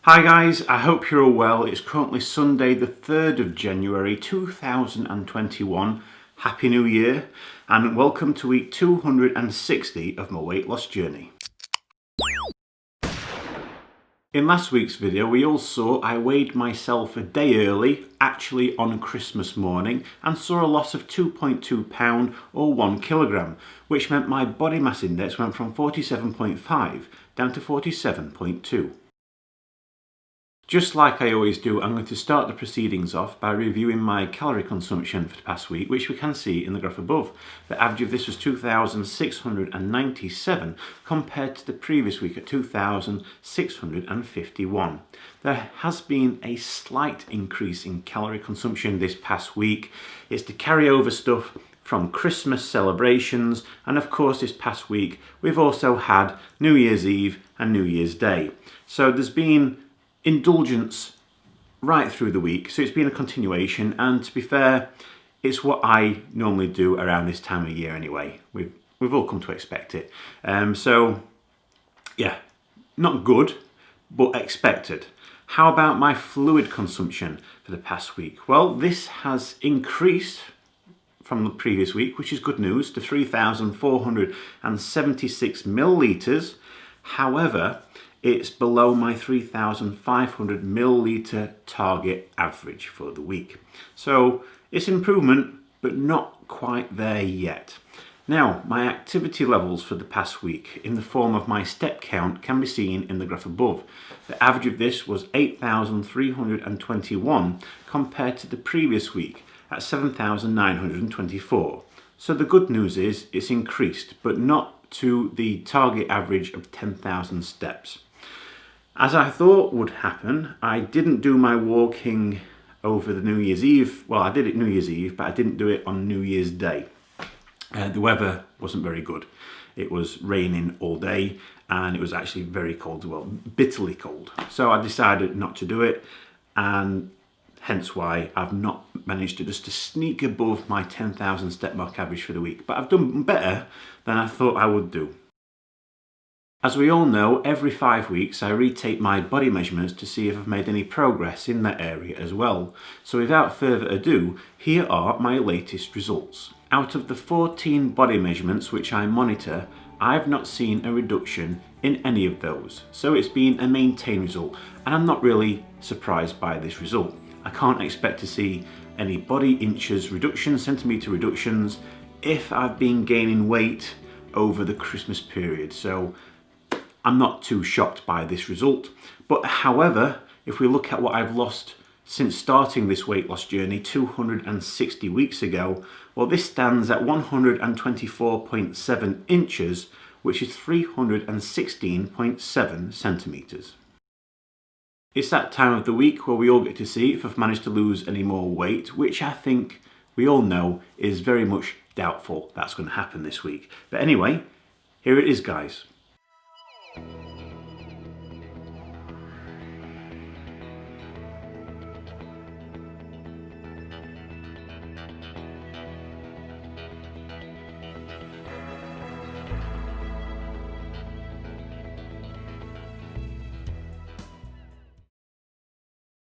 Hi guys, I hope you're all well. It's currently Sunday the 3rd of January 2021. Happy New Year and welcome to week 260 of my weight loss journey. In last week's video we all saw I weighed myself a day early, actually on Christmas morning, and saw a loss of 2.2 pound or 1 kilogram, which meant my body mass index went from 47.5 down to 47.2. Just like I always do, I'm going to start the proceedings off by reviewing my calorie consumption for the past week, which we can see in the graph above. The average of this was 2,697 compared to the previous week at 2,651. There has been a slight increase in calorie consumption this past week. It's the carryover stuff from Christmas celebrations, and of course this past week we've also had New Year's Eve and New Year's Day. So there's been indulgence right through the week, so it's been a continuation, and to be fair, it's what I normally do around this time of year anyway. We've all come to expect it. So yeah, not good, but expected. How about my fluid consumption for the past week? Well, this has increased from the previous week, which is good news, to 3,476 millilitres. However, it's below my 3,500 milliliter target average for the week. So it's improvement, but not quite there yet. Now, my activity levels for the past week in the form of my step count can be seen in the graph above. The average of this was 8,321 compared to the previous week at 7,924. So the good news is it's increased, but not to the target average of 10,000 steps. As I thought would happen, I didn't do my walking over the New Year's Eve. Well, I did it New Year's Eve, but I didn't do it on New Year's Day. The weather wasn't very good. It was raining all day and it was actually very cold as well, bitterly cold. So I decided not to do it, and hence why I've not managed to sneak above my 10,000 step mark average for the week. But I've done better than I thought I would do. As we all know, every 5 weeks I retake my body measurements to see if I've made any progress in that area as well. So without further ado, here are my latest results. Out of the 14 body measurements which I monitor, I've not seen a reduction in any of those. So it's been a maintained result, and I'm not really surprised by this result. I can't expect to see any body inches reductions, centimetre reductions, if I've been gaining weight over the Christmas period. So I'm not too shocked by this result. But however, if we look at what I've lost since starting this weight loss journey 260 weeks ago, well, this stands at 124.7 inches, which is 316.7 centimetres. It's that time of the week where we all get to see if I've managed to lose any more weight, which I think we all know is very much doubtful that's going to happen this week. But anyway, here it is, guys.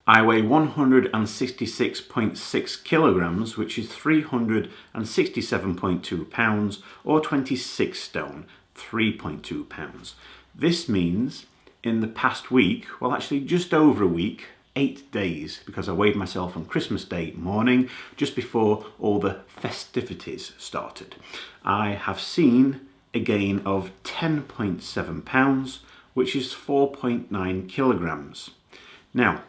I weigh 166.6 kilograms, which is 367.2 pounds, or 26 stone, 3.2 pounds. This means in the past week, well actually just over a week, 8 days, because I weighed myself on Christmas Day morning, just before all the festivities started, I have seen a gain of 10.7 pounds, which is 4.9 kilograms. Now,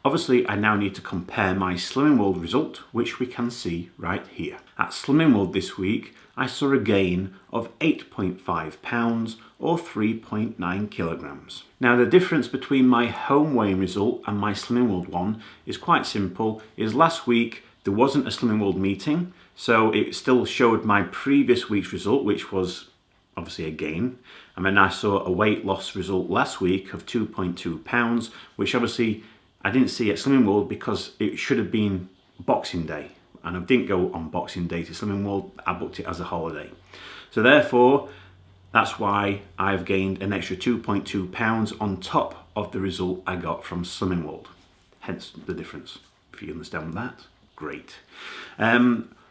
obviously, I now need to compare my Slimming World result, which we can see right here. At Slimming World this week, I saw a gain of 8.5 pounds or 3.9 kilograms. Now, the difference between my home weighing result and my Slimming World one is quite simple. Is last week there wasn't a Slimming World meeting, so it still showed my previous week's result, which was obviously a gain. And then I saw a weight loss result last week of 2.2 pounds, which obviously I didn't see at Slimming World because it should have been Boxing Day, and I didn't go on Boxing Day to Slimming World. I booked it as a holiday. So therefore, that's why I've gained an extra 2.2 pounds on top of the result I got from Slimming World. Hence the difference. If you understand that, great.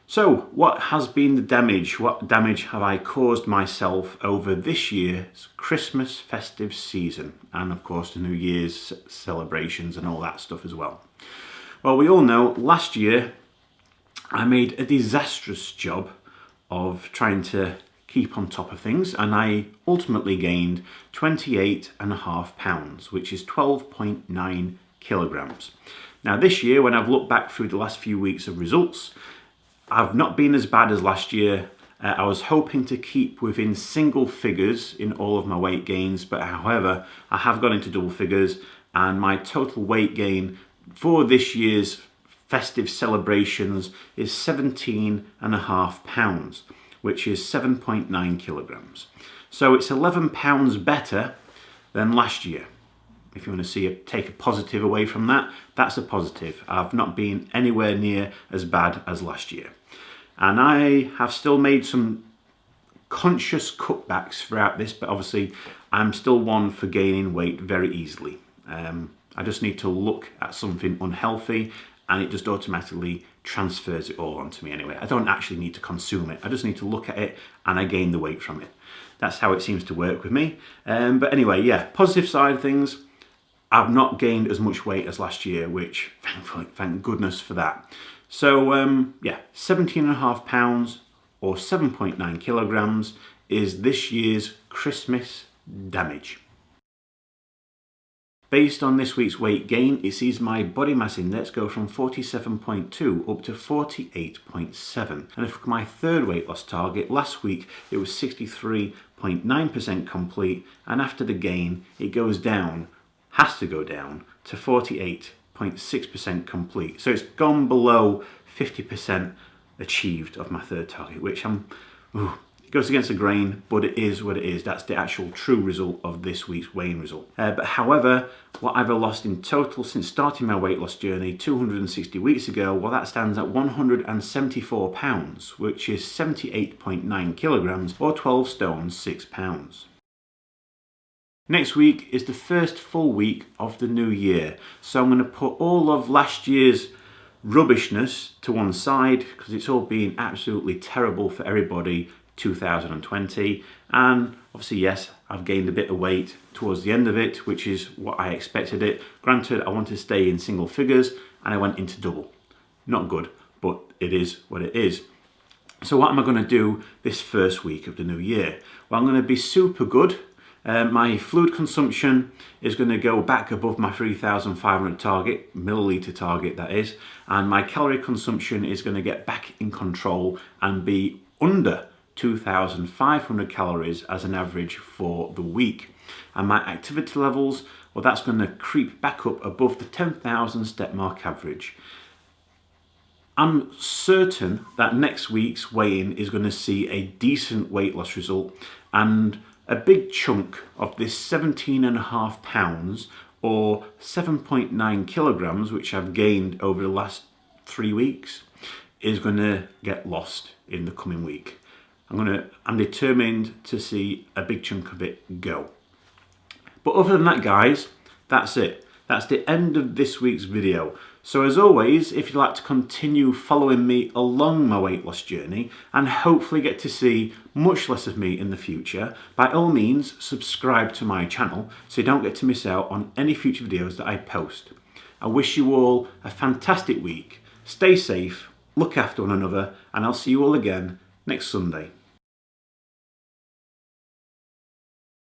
So what has been the damage? What damage have I caused myself over this year's Christmas festive season? And of course the New Year's celebrations and all that stuff as well. Well, we all know last year I made a disastrous job of trying to keep on top of things, and I ultimately gained 28.5 pounds, which is 12.9 kilograms. Now this year, when I've looked back through the last few weeks of results, I've not been as bad as last year. I was hoping to keep within single figures in all of my weight gains, but however, I have gone into double figures, and my total weight gain for this year's festive celebrations is 17.5 pounds, which is 7.9 kilograms. So it's 11 pounds better than last year. If you want to take a positive away from that, that's a positive. I've not been anywhere near as bad as last year. And I have still made some conscious cutbacks throughout this, but obviously I'm still one for gaining weight very easily. I just need to look at something unhealthy and it just automatically transfers it all onto me anyway. I don't actually need to consume it. I just need to look at it and I gain the weight from it. That's how it seems to work with me. But anyway, yeah, positive side of things, I've not gained as much weight as last year, which thankfully, thank goodness for that. So yeah, 17.5 pounds or 7.9 kilograms is this year's Christmas damage. Based on this week's weight gain, it sees my body mass index go from 47.2 up to 48.7. And for my third weight loss target, last week it was 63.9% complete, and after the gain it goes down, has to go down to 48.6% complete. So it's gone below 50% achieved of my third target, which it goes against the grain, but it is what it is. That's the actual true result of this week's weighing result. But however, what I've lost in total since starting my weight loss journey 260 weeks ago, well, that stands at 174 pounds, which is 78.9 kilograms or 12 stone 6 pounds. Next week is the first full week of the new year. So I'm going to put all of last year's rubbishness to one side because it's all been absolutely terrible for everybody 2020, and obviously yes, I've gained a bit of weight towards the end of it, which is what I expected it. Granted, I want to stay in single figures and I went into double. Not good, but it is what it is. So what am I going to do this first week of the new year? Well, I'm going to be super good. My fluid consumption is going to go back above my 3,500 target, milliliter target that is, and my calorie consumption is going to get back in control and be under 2,500 calories as an average for the week. And my activity levels, well, that's going to creep back up above the 10,000 step mark average. I'm certain that next week's weigh-in is going to see a decent weight loss result, and a big chunk of this 17.5 pounds or 7.9 kilograms, which I've gained over the last 3 weeks, is going to get lost in the coming week. I'm determined to see a big chunk of it go. But other than that, guys, that's it. That's the end of this week's video. So as always, if you'd like to continue following me along my weight loss journey and hopefully get to see much less of me in the future, by all means subscribe to my channel so you don't get to miss out on any future videos that I post. I wish you all a fantastic week. Stay safe, look after one another, and I'll see you all again next Sunday.